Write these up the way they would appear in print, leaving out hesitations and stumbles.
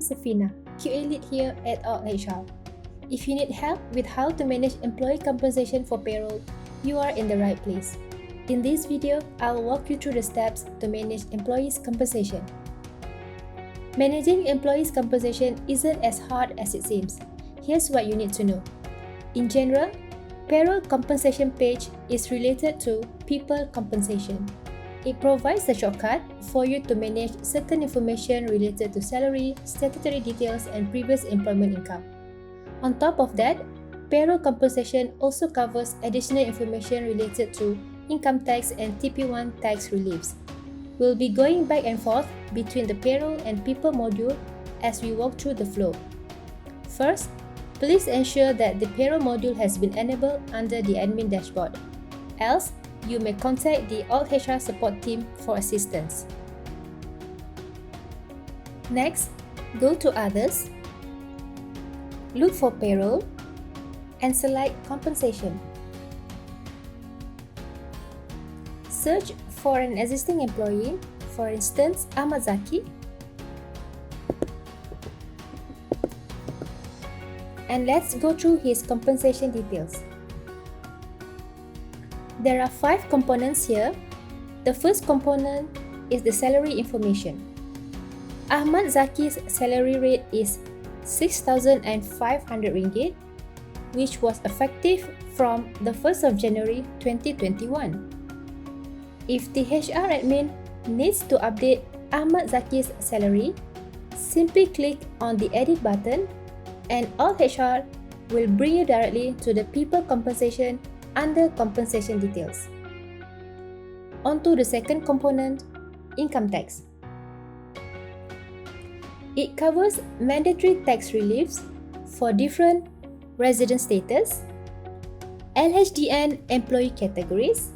Safina, QA Lead here at altHR. If you need help with how to manage employee compensation for payroll, you are in the right place. In this video, I'll walk you through the steps to manage employees' compensation. Managing employees' compensation isn't as hard as it seems. Here's what you need to know. In general, payroll compensation page is related to people compensation. It provides a shortcut for you to manage certain information related to salary, statutory details, and previous employment income. On top of that, payroll compensation also covers additional information related to income tax and TP1 tax reliefs. We'll be going back and forth between the payroll and people module as we walk through the flow. First, please ensure that the payroll module has been enabled under the admin dashboard. Else, you may contact the altHR support team for assistance. Next, go to Others, look for Payroll, and select Compensation. Search for an existing employee, for instance, Ahmad Zaki, and let's go through his compensation details. There are 5 components here. The first component is the salary information. Ahmad Zaki's salary rate is 6,500 ringgit, which was effective from the 1st of January 2021. If the HR admin needs to update Ahmad Zaki's salary, simply click on the edit button and altHR will bring you directly to the people compensation under compensation details. On to the second component, income tax. It covers mandatory tax reliefs for different resident status, LHDN employee categories,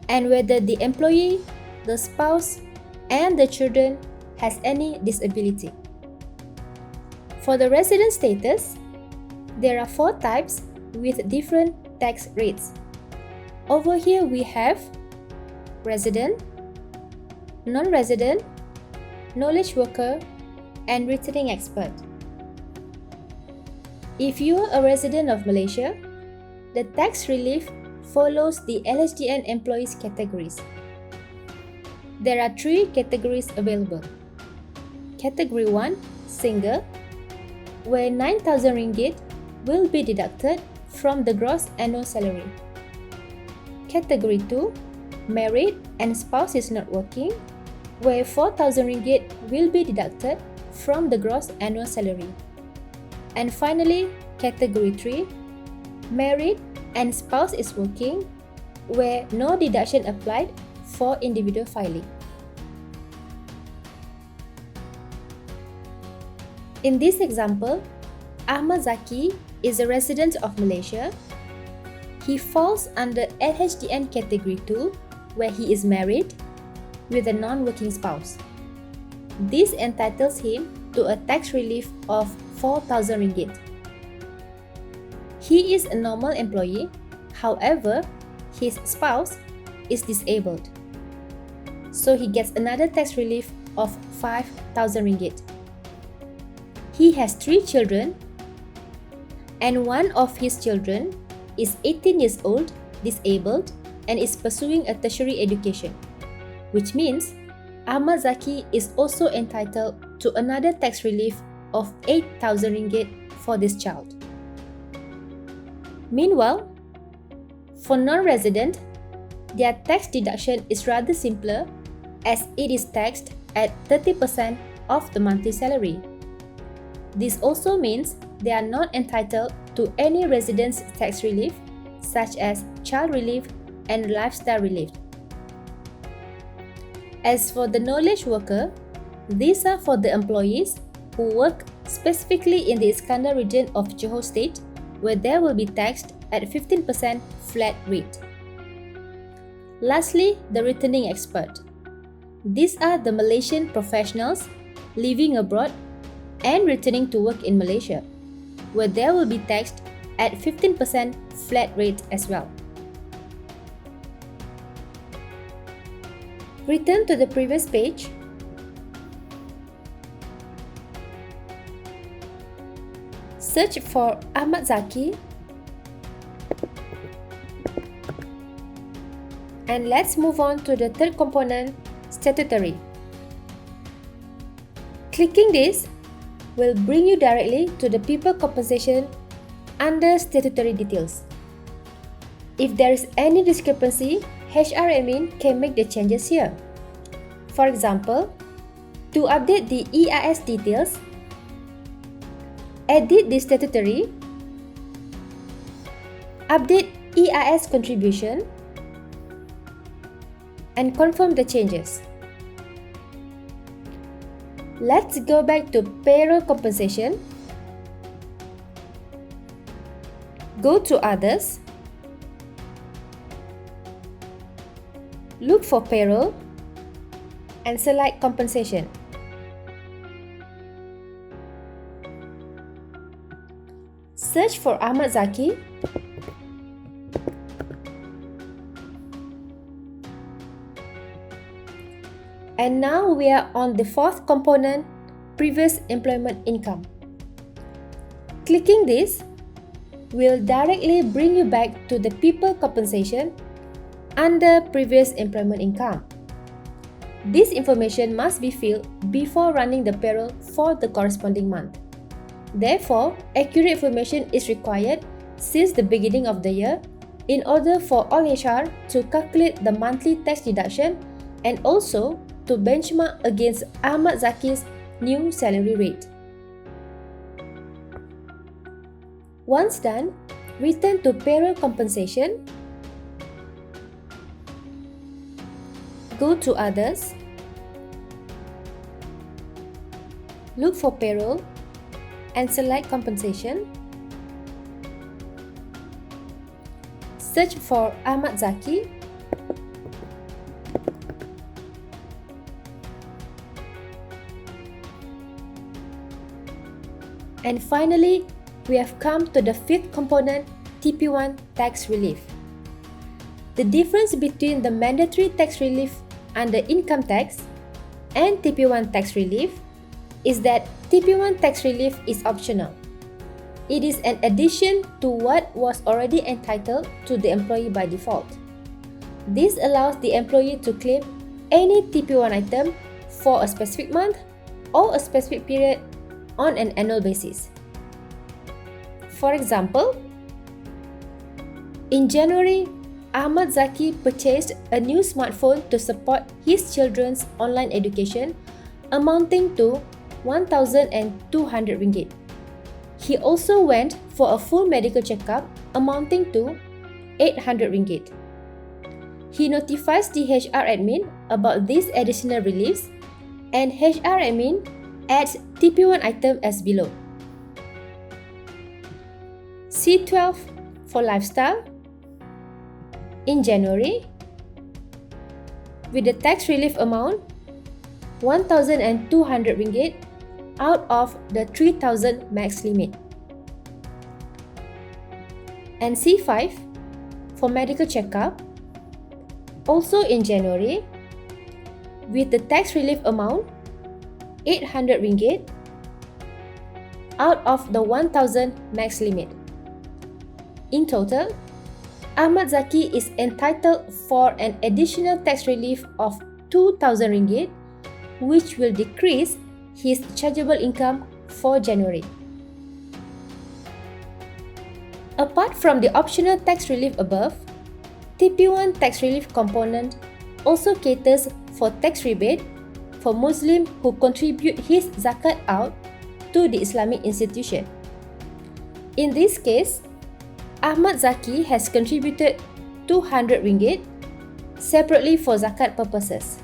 and whether the employee, the spouse, and the children has any disability. For the resident status, there are 4 types with different tax rates. Over here we have resident, non-resident, knowledge worker, and returning expert. If you are a resident of Malaysia, the tax relief follows the LHDN employees categories. There are 3 categories available. Category 1, single, where 9,000 ringgit will be deducted from the gross annual salary. Category 2, married and spouse is not working, where 4,000 ringgit will be deducted from the gross annual salary. And finally, Category 3, married and spouse is working, where no deduction applied for individual filing. In this example, Ahmad Zaki is a resident of Malaysia. He falls under LHDN Category 2, where he is married with a non-working spouse. This entitles him to a tax relief of 4,000 ringgit. He is a normal employee, however, his spouse is disabled. So he gets another tax relief of 5,000 ringgit. He has 3 children, and one of his children is 18 years old, disabled, and is pursuing a tertiary education, which means Ahmad Zaki is also entitled to another tax relief of 8,000 ringgit for this child. Meanwhile, for non-resident, their tax deduction is rather simpler as it is taxed at 30% of the monthly salary. This also means they are not entitled to any residence tax relief such as child relief and lifestyle relief. As for the knowledge worker, these are for the employees who work specifically in the Iskandar region of Johor State, where they will be taxed at 15% flat rate. Lastly, the returning expert. These are the Malaysian professionals living abroad and returning to work in Malaysia, where they will be taxed at 15% flat rate as well. Return to the previous page. Search for Ahmad Zaki and let's move on to the third component, statutory. Clicking this will bring you directly to the people compensation under statutory details. If there is any discrepancy, HR admin can make the changes here. For example, to update the EIS details, edit the statutory, update EIS contribution, and confirm the changes. Let's go back to payroll compensation. Go to others. Look for payroll and select compensation. Search for Ahmad Zaki and now we are on the fourth component, previous employment income. Clicking this will directly bring you back to the people compensation under previous employment income. This information must be filled before running the payroll for the corresponding month. Therefore, accurate information is required since the beginning of the year in order for altHR to calculate the monthly tax deduction and also to benchmark against Ahmad Zaki's new salary rate. Once done, return to payroll compensation, go to others, look for payroll and select compensation. Search for Ahmad Zaki and finally, we have come to the fifth component, TP1 tax relief. The difference between the mandatory tax relief under income tax and TP1 tax relief is that TP1 tax relief is optional. It is an addition to what was already entitled to the employee by default. This allows the employee to claim any TP1 item for a specific month or a specific period on an annual basis. For example, in January, Ahmad Zaki purchased a new smartphone to support his children's online education amounting to 1,200 ringgit. He also went for a full medical checkup amounting to 800 ringgit. He notifies the HR admin about these additional reliefs and HR admin adds TP1 item as below. C12 for lifestyle. In January, with the tax relief amount 1,200 ringgit out of the 3,000 max limit. And C5 for medical checkup, also in January, with the tax relief amount 800 ringgit out of the 1,000 max limit. In total, Ahmad Zaki is entitled for an additional tax relief of 2,000 ringgit, which will decrease his chargeable income for January. Apart from the optional tax relief above, TP1 tax relief component also caters for tax rebate for Muslim who contribute his zakat out to the Islamic institution. In this case, Ahmad Zaki has contributed 200 ringgit separately for zakat purposes.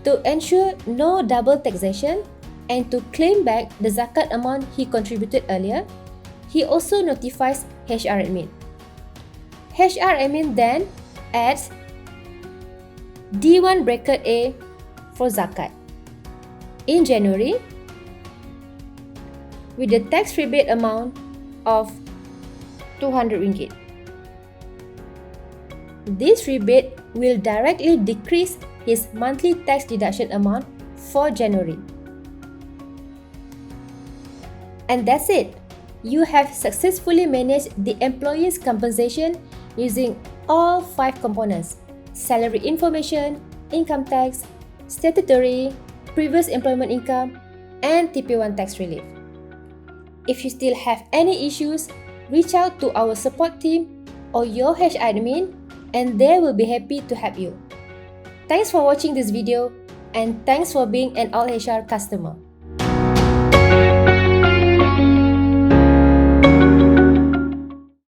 To ensure no double taxation and to claim back the zakat amount he contributed earlier, he also notifies HR admin. HR admin then adds D1 bracket A for zakat. In January, with the tax rebate amount of 200 ringgit. This rebate will directly decrease his monthly tax deduction amount for January. And that's it. you have successfully managed the employee's compensation using all 5 components: salary information, income tax, statutory, previous employment income, and TP1 tax relief. If you still have any issues, reach out to our support team or your HR admin, and they will be happy to help you. Thanks for watching this video, and thanks for being an altHR customer.